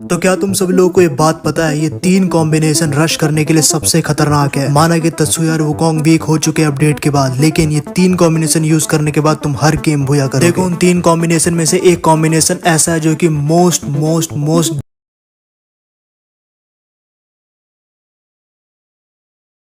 तो क्या तुम सब लोगों को ये बात पता है, ये तीन कॉम्बिनेशन रश करने के लिए सबसे खतरनाक है। माना कि त्सुया और वुकोंग वीक हो चुके हैं अपडेट के बाद, लेकिन ये तीन कॉम्बिनेशन यूज करने के बाद तुम हर गेम भूया करोगे। देखो उन तीन कॉम्बिनेशन में से एक कॉम्बिनेशन ऐसा है जो कि मोस्ट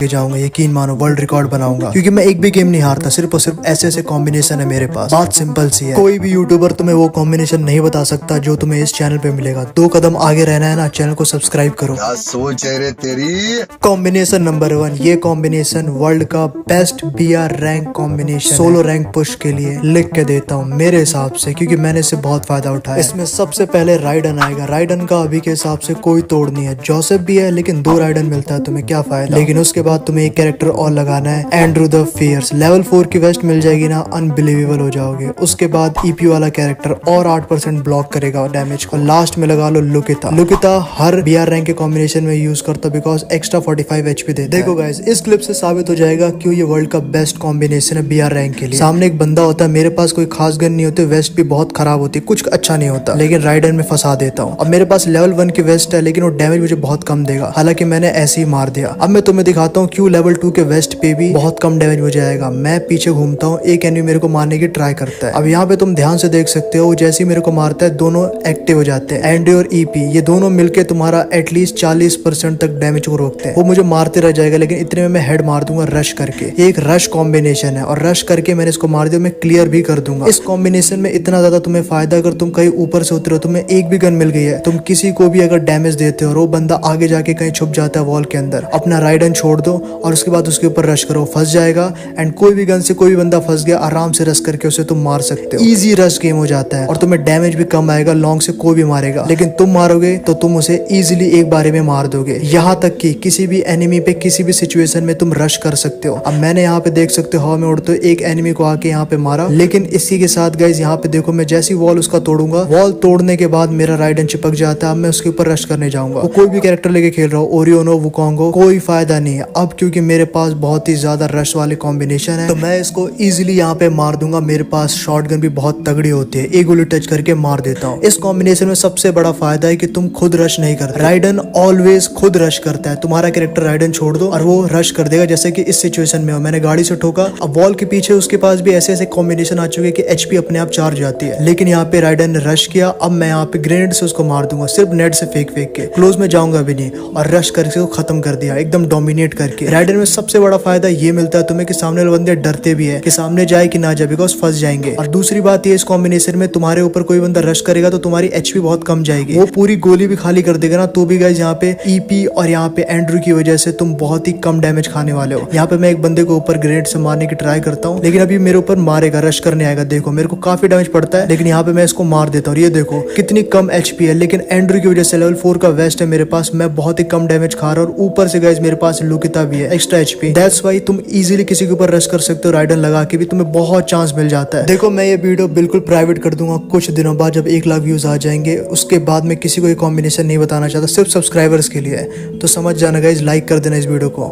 जाऊंगा, यकीन मानो वर्ल्ड रिकॉर्ड बनाऊंगा, क्योंकि मैं एक भी गेम नहीं हारता। सिर्फ और सिर्फ ऐसे ऐसे कॉम्बिनेशन है मेरे पास। बात सिंपल सी है, कोई भी यूट्यूबर तुम्हें वो कॉम्बिनेशन नहीं बता सकता जो तुम्हें इस चैनल पे मिलेगा। 2 कदम आगे रहना है ना, चैनल को सब्सक्राइब करो। क्या सोच है रे तेरी। कॉम्बिनेशन नंबर 1, ये कॉम्बिनेशन वर्ल्ड का best BR rank combination, solo rank push के लिए लिख के देता हूँ मेरे हिसाब से, क्योंकि मैंने इससे बहुत फायदा उठाया। इसमें सबसे पहले राइडन आएगा। राइडन का अभी के हिसाब से कोई तोड़ नहीं है। जोसेफ भी है लेकिन 2 राइडन मिलता है, तुम्हें क्या फायदा। लेकिन उसके बाद तुम्हें एक कैरेक्टर और लगाना है, एंड्रू द फियर्स। लेवल 4 की वेस्ट मिल जाएगी ना, अनबिलीवेबल हो जाओगे। उसके बाद EP वाला कैरेक्टर और 8% ब्लॉक करेगा डैमेज को। लास्ट में लगा लो लुकिता। लुकिता हर BR रैंक के कॉम्बिनेशन में यूज करता बिकॉज एक्स्ट्रा 45 HP देता है। देखो गाइस, इस क्लिप से साबित हो जाएगा क्यों ये वर्ल्ड का बेस्ट कॉम्बिनेशन है BR रैंक के लिए। सामने एक बंदा होता है, मेरे पास कोई खास गन नहीं होती, वेस्ट भी बहुत खराब होती, कुछ अच्छा नहीं होता, लेकिन राइडर में फंसा देता हूँ। अब मेरे पास लेवल 1 की वेस्ट है, लेकिन वो डैमेज मुझे बहुत कम देगा, हालांकि मैंने ऐसे ही मार दिया। अब मैं तुम्हें दिखाता हूँ क्यों लेवल 2 के वेस्ट पे भी बहुत कम डैमेज हो जाएगा। मैं पीछे घूमता हूँ, एक एनिमी मेरे को मारने की ट्राई करता है। अब यहाँ पे तुम ध्यान से देख सकते हो, जैसे ही मेरे को मारता है दोनों एक्टिव हो जाते हैं। एंड्री और EP ये दोनों मिलके तुम्हारा एटलीस्ट 40% तक डैमेज को रोकते हैं। वो मुझे मारते रह जाएगा, लेकिन इतने में मैं हेड मार दूंगा रश करके। ये एक रश कॉम्बिनेशन है और रश करके मैंने इसको मार दिया, मैं क्लियर भी कर दूंगा। इस कॉम्बिनेशन में इतना ज्यादा तुम्हें फायदा, अगर तुम कहीं ऊपर से उतरे हो, तुम्हें एक भी गन मिल गई है, तुम किसी को भी अगर डैमेज देते हो और वो बंदा आगे जाके कहीं छुप जाता है वॉल के अंदर, अपना राइडन छोड़ दो और उसके बाद उसके ऊपर रश करो, फंस जाएगा। एंड कोई भी गन से कोई भी बंदा फंस गया, आराम से रश करके उसे तुम मार सकते हो। इजी रश गेम हो जाता है और तुम्हें डैमेज भी कम आएगा। लॉन्ग से कोई भी मारेगा, लेकिन तुम मारोगे तो तुम उसे इजीली एक बारे में मार दोगे। यहाँ तक कि किसी भी एनिमी पे किसी भी सिचुएशन में तुम रश कर सकते हो। अब मैंने यहाँ पे देख सकते हो हवा में उड़ते हुए एक एनिमी को आके यहाँ पे मारा, लेकिन इसी के साथ गाइस यहाँ पे देखो, मैं जैसी वॉल उसका तोड़ूंगा, वॉल तोड़ने के बाद मेरा राइडन चिपक जाता है। अब मैं उसके ऊपर रश करने जाऊंगा। वो कोई भी कैरेक्टर लेके खेल रहा हो, ओरियन हो, वुकोंग हो, कोई फायदा नहीं है अब, क्योंकि मेरे पास बहुत ही ज्यादा रश वाले कॉम्बिनेशन है। तो मैं इसको इजीली यहाँ पे मार दूंगा। मेरे पास शॉटगन भी बहुत तगड़ी होती है, एक गोली टच करके मार देता हूँ। इस कॉम्बिनेशन में सबसे बड़ा फायदा है कि तुम खुद रश नहीं करते। राइडन ऑलवेज खुद रश करता है। तुम्हारा कैरेक्टर राइडन छोड़ दो और वो रश कर देगा। जैसे कि इस सिचुएशन में हो, मैंने गाड़ी से ठोका, अब वॉल के पीछे उसके पास भी ऐसे ऐसे कॉम्बिनेशन आ चुके हैं कि HP अपने आप चार्ज जाती है, लेकिन यहाँ पे राइडन ने रश किया। अब मैं यहाँ पे ग्रेनेड से उसको मार दूंगा, सिर्फ नेट से फेंक के। क्लोज में जाऊंगा भी नहीं और रश करके उसको खत्म कर दिया, एकदम डोमिनेट करके। राइडन में सबसे बड़ा फायदा ये मिलता है तुम्हें कि सामने वाले बंदे डरते भी है कि सामने जाए कि ना जाए, बिकॉज फंस जाएंगे। और दूसरी बात ये, इस कॉम्बिनेशन में तुम्हारे ऊपर कोई बंदा रश करेगा तो तुम्हारी HP बहुत कम जाएगी, वो पूरी गोली भी खाली कर देगा ना, तो भी गाइस यहाँ पे EP और यहाँ पे एंड्रू की वजह से तुम बहुत ही कम डैमेज खाने वाले हो। यहाँ पे मैं एक बंदे को ऊपर ग्रेनेड से मारने की ट्राई करता हूँ, लेकिन अभी मेरे ऊपर मारेगा, रश करने आएगा। देखो मेरे को काफी डैमेज पड़ता है, लेकिन यहाँ पे मैं इसको मार देता हूँ। ये देखो कितनी कम HP है, लेकिन एंड्रू की वजह से लेवल 4 का वेस्ट है मेरे पास, मैं बहुत ही कम डैमेज खा रहा हूँ। और ऊपर से गाइस मेरे पास लुकिता भी है, एक्स्ट्रा HP। दैट्स व्हाई तुम इजीली किसी के ऊपर रश कर सकते हो, राइडन लगा के भी तुम्हें बहुत चांस मिल जाता है। देखो मैं ये वीडियो बिल्कुल प्राइवेट कर दूंगा कुछ दिनों बाद, जब 1 लाख व्यूज आ जाएंगे। उसके बाद मैं किसी को ये कॉम्बिनेशन नहीं बताना चाहता, सिर्फ सब्सक्राइबर्स के लिए है। तो समझ जाना गाइस, लाइक कर देना इस वीडियो को।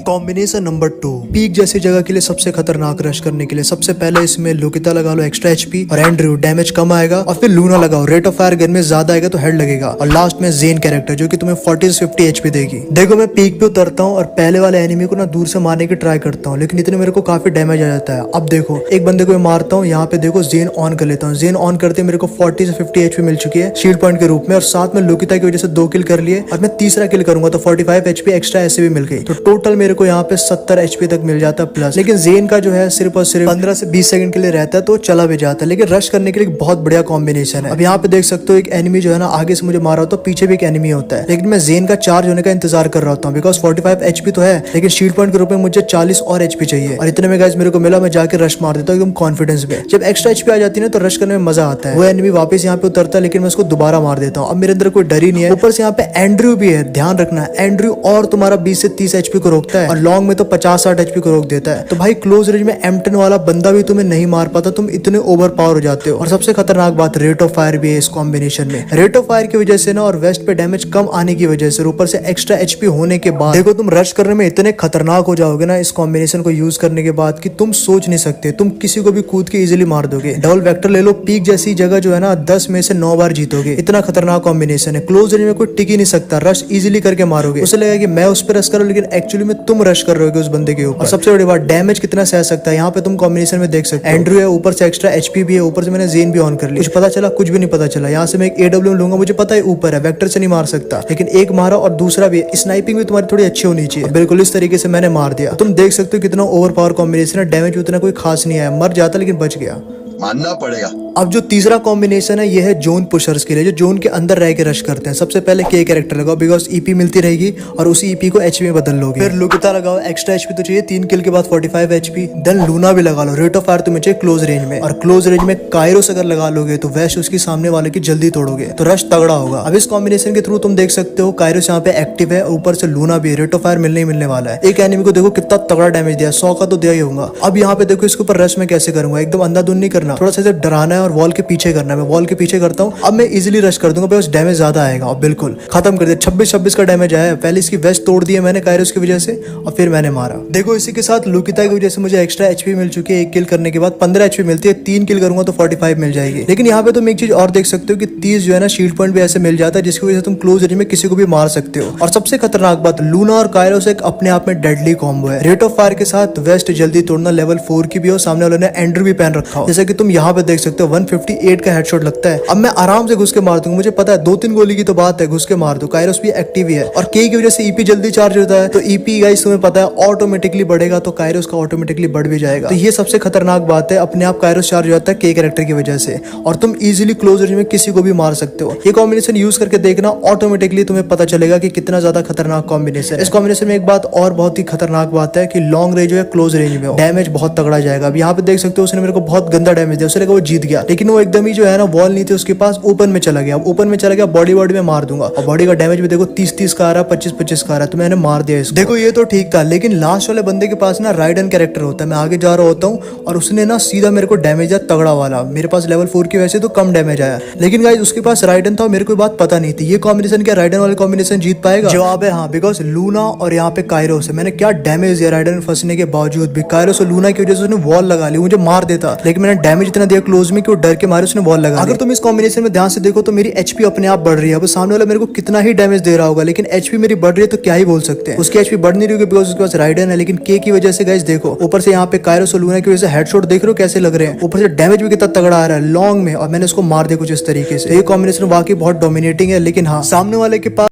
कॉम्बिनेशन नंबर 2, पीक जैसी जगह के लिए सबसे खतरनाक रश करने के लिए सबसे पहले इसमें लुकिता लगा लो, एक्स्ट्रा HP, और एंड्रू डैमेज कम आएगा। और फिर लूना लगाओ, रेट ऑफ फायर गन में ज्यादा आएगा तो हेड लगेगा। और लास्ट में जेन कैरेक्टर जो कि तुम्हें 40 से 50 HP देगी। देखो मैं पीक पे उतरता हूँ और पहले वाले एनिमी को ना दूर से मारने की ट्राई करता हूँ, लेकिन इतने मेरे को काफी डैमेज आ जाता है। अब देखो एक बंदे को मैं मारता हूँ, यहाँ पे देखो जेन ऑन कर लेता हूँ। जेन ऑन करते मेरे को 40 से 50 HP मिल चुकी है शील्ड पॉइंट के रूप में, और साथ में लुकिता की वजह से 2 किल कर लिए, और मैं तीसरा किल करूंगा तो 45 HP एक्स्ट्रा ऐसे भी मिल गई। तो टोटल मेरे को यहाँ पे 70 HP तक मिल जाता है प्लस। लेकिन जेन का जो है सिर्फ और सिर्फ 15 से 20 सेकंड के लिए रहता है, तो चला भी जाता है, लेकिन रश करने के लिए बहुत बढ़िया कॉम्बिनेशन है। अब यहाँ पे देख सकते हो एक एनिमी जो है ना आगे से मुझे मारा होता है, पीछे भी एक एनिमी होता है, लेकिन मैं जेन का चार्ज होने का इंतजार कर रहा होता हूँ, बिकॉज 45 HP तो है, लेकिन शील्ड पॉइंट के रूप में मुझे 40 और HP चाहिए। और इतने में गाइस मेरे को मिला, मैं जाके रश मार देता हूँ एकदम कॉन्फिडेंस में। जब एक्स्ट्रा HP आ जाती है ना तो रश करने में मजा आता है। वो एनिमी वापस यहाँ पे उतरता है, लेकिन मैं उसको दोबारा मार देता हूँ। अब मेरे अंदर कोई डर ही नहीं है। ऊपर से यहाँ पे एंड्रू भी है, ध्यान रखना, एंड्रू और तुम्हारा 20 से 30 HP को रोकता है, और लॉन्ग में तो 50-60 HP को रोक देता है। तो भाई क्लोज रेंज में M10 वाला बंदा भी तुम्हें नहीं मार पाता, तुम इतने ओवर पावर हो जाते हो। और सबसे खतरनाक बात, रेट ऑफ फायर भी है इस कॉम्बिनेशन में। रेट ऑफ फायर की वजह से ना और वेस्ट पे डैमेज कम आने की वजह से, ऊपर से एक्स्ट्रा HP होने के बाद देखो तुम रश करने में इतने खतरनाक हो जाओगे ना इस कॉम्बिनेशन को यूज करने के बाद कि तुम सोच नहीं सकते, तुम किसी को भी कूद के इजीली मार दोगे। डबल वेक्टर ले लो, पीक जैसी जगह जो है ना 10 में से 9 बार जीतोगे। इतना खतरनाक कॉम्बिनेशन है, क्लोज रेंज में कोई टिक ही नहीं सकता, रश इजीली करके मारोगे। उसे लगेगा कि मैं उस पर रश कर रहा हूं, लेकिन एक्चुअली में तुम रश कर रहे हो उस बंदे के ऊपर। सबसे बड़ी बात, डैमेज कितना सह सकता है यहाँ पे तुम कॉम्बिनेशन में देख सकते हो। एंड्रू है, ऊपर से एक्स्ट्रा एचपी भी है, ऊपर से मैंने जेन भी ऑन कर लिया। कुछ पता चला? कुछ भी नहीं पता चला। यहाँ से मैं एक एडब्ल्यू लूंगा, मुझे पता है ऊपर है, वेक्टर से नहीं मार सकता, लेकिन एक मारा और दूसरा भी। स्नाइपिंग भी तुम्हारी थोड़ी अच्छी होनी चाहिए। बिल्कुल इस तरीके से मैंने मार दिया। तुम देख सकते हो कितना ओवर पावर कॉम्बिनेशन है। डैमेज उतना कोई खास नहीं आया, मर जाता लेकिन बच गया। मानना पड़ेगा। अब जो तीसरा कॉम्बिनेशन है ये है जोन पुशर्स के लिए, जो जोन के अंदर रह के रश करते हैं। सबसे पहले के कैरेक्टर लगाओ, बिकॉज ईपी मिलती रहेगी और उसी ईपी को एचपी में बदल लोगे। फिर लुकिता लगाओ, एक्स्ट्रा एचपी तो चाहिए, 3 किल के बाद 45 एचपी। देन लूना भी लगा लो, रेट ऑफ फायर तुम्हें चाहिए क्लोज रेंज में, और क्लोज रेंज में कायरोस अगर लगा लोगे तो वैश उसकी सामने वाले की जल्दी तोड़ोगे, तो रश तगड़ा होगा। अब इस कॉम्बिनेशन के थ्रू तुम देख सकते हो कायरोस यहाँ पे एक्टिव है, ऊपर से लूना भी, रेट ऑफ फायर मिलने ही मिलने वाला है। एक एनिमी को देखो कितना तगड़ा डैमेज दिया, 100 का तो दिया ही होगा। अब यहाँ पे देखो इसके ऊपर रश में कैसे करूंगा, एकदम अंधाधुंध नहीं करना, थोड़ा सा डराना है और वॉल के पीछे करना है। मैं वॉल के पीछे करता हूँ। अब मैं इजीली रश कर दूंगा, बस डैमेज ज्यादा आएगा और बिल्कुल खत्म कर दिया। 26 का डैमेज आया। पहले इसकी वेस्ट तोड़ दी है मैंने कायरोस की वजह से, और फिर मैंने मारा। देखो इसी के साथ लुकिता की वजह से मुझे एक्स्ट्रा एचपी मिल चुकी है। 1 किल करने के बाद 15 एचपी मिलती है, 3 किल करूंगा तो 45 मिल जाएगी। लेकिन यहाँ पे तुम एक चीज और देख सकते हो कि 30 जो है ना शील्ड पॉइंट भी ऐसे मिल जाता है, जिसकी वजह से तुम क्लोज रेंज में किसी को भी मार सकते हो। और सबसे खतरनाक बात, लूना और कायरोस एक अपने आप में डेडली कॉम्बो है। रेट ऑफ फायर के साथ वेस्ट जल्दी तोड़ना, लेवल 4 की भी हो, सामने वाले ने एंड्रू भी पहन रखा हो, जैसे कि तुम यहाँ पे देख सकते हो 158 का हेडशॉट लगता है। अब मैं आराम से घुस के मार दूंगा, मुझे पता है 2-3 गोली की तो बात है, घुस के मार दो। कायरोस भी एक्टिव ही है, और के की वजह से ईपी जल्दी चार्ज होता है, तो ईपी गाइस तुम्हें पता है ऑटोमेटिकली बढ़ेगा, तो कायरोस का ऑटोमेटिकली बढ़ भी जाएगा। तो ये सबसे खतरनाक बात है, अपने आप कायरोस चार्ज हो जाता है के कैरेक्टर की वजह से, और तुम इजीली क्लोज रेंज में किसी को भी मार सकते हो। ये कॉम्बिनेशन यूज करके देखना, ऑटोमेटिकली तुम्हें पता चलेगा कि कितना ज्यादा खतरनाक कॉम्बिनेशन है। इस कॉम्बिनेशन में एक बात और बहुत ही खतरनाक बात है कि लॉन्ग रेंज या क्लोज रेंज में डैमेज बहुत तगड़ा जाएगा। अब यहाँ पे देख सकते हो उसने मेरे को बहुत गंदा डैमेज दिया, उसे लगा वो जीत गया, लेकिन वो एकदम ही जो है ना वॉल नहीं थी उसके पास, ओपन में चला गया। ओपन में चला गया, बॉडी में मार दूंगा, और बॉडी का डैमेज भी देखो 30 का आ रहा है, 25 का आ रहा है, तो मैंने मार दिया इसको। देखो ये तो ठीक था, लेकिन लास्ट वाले बंदे के पास ना राइडन कैरेक्टर होता है। मैं आगे जा रहा होता हूँ और उसने ना सीधा मेरे को डैमेज दिया तगड़ा वाला। मेरे पास लेवल 4 की वजह से तो कम डैमेज आया, लेकिन गाइस उसके पास राइडन था, मेरे को बात पता नहीं थी। ये कॉम्बिनेशन क्या राइडन वाले कॉम्बिनेशन जीत पाएगा? जवाब है हाँ, बिकॉज लूना और यहाँ पे कायरोस है। मैंने क्या डैमेज दिया राइडन में फंसने के बावजूद भी। कायरोस और लूना की वजह से उसने वॉल लगा ली, मुझे मार देता, लेकिन मैंने डैमेज इतना दिया क्लोज में कि वो डर के मारे उसने वॉल लगा। अगर तुम इस कॉम्बिनेशन में ध्यान से देखो तो मेरी एचपी अपने आप बढ़ रही है। अब सामने वाला मेरे को कितना ही डैमेज दे रहा होगा, लेकिन एचपी मेरी बढ़ रही है, तो क्या ही बोल सकते हैं। उसकी एचपी बढ़ नहीं रही होगी बिकॉज उसके पास राइडन है, लेकिन के की वजह से गाइस देखो ऊपर से यहाँ पे कायरोस और लूना की वजह से हेडशॉट देख रहे हो कैसे लग रहे हैं, ऊपर से डैमेज भी कितना तगड़ा आ रहा है लॉन्ग में, और मैंने उसको मार दिया कुछ इस तरीके से। ये कॉम्बिनेशन वाकई बहुत डोमिनेटिंग है, लेकिन हाँ सामने वाले के पास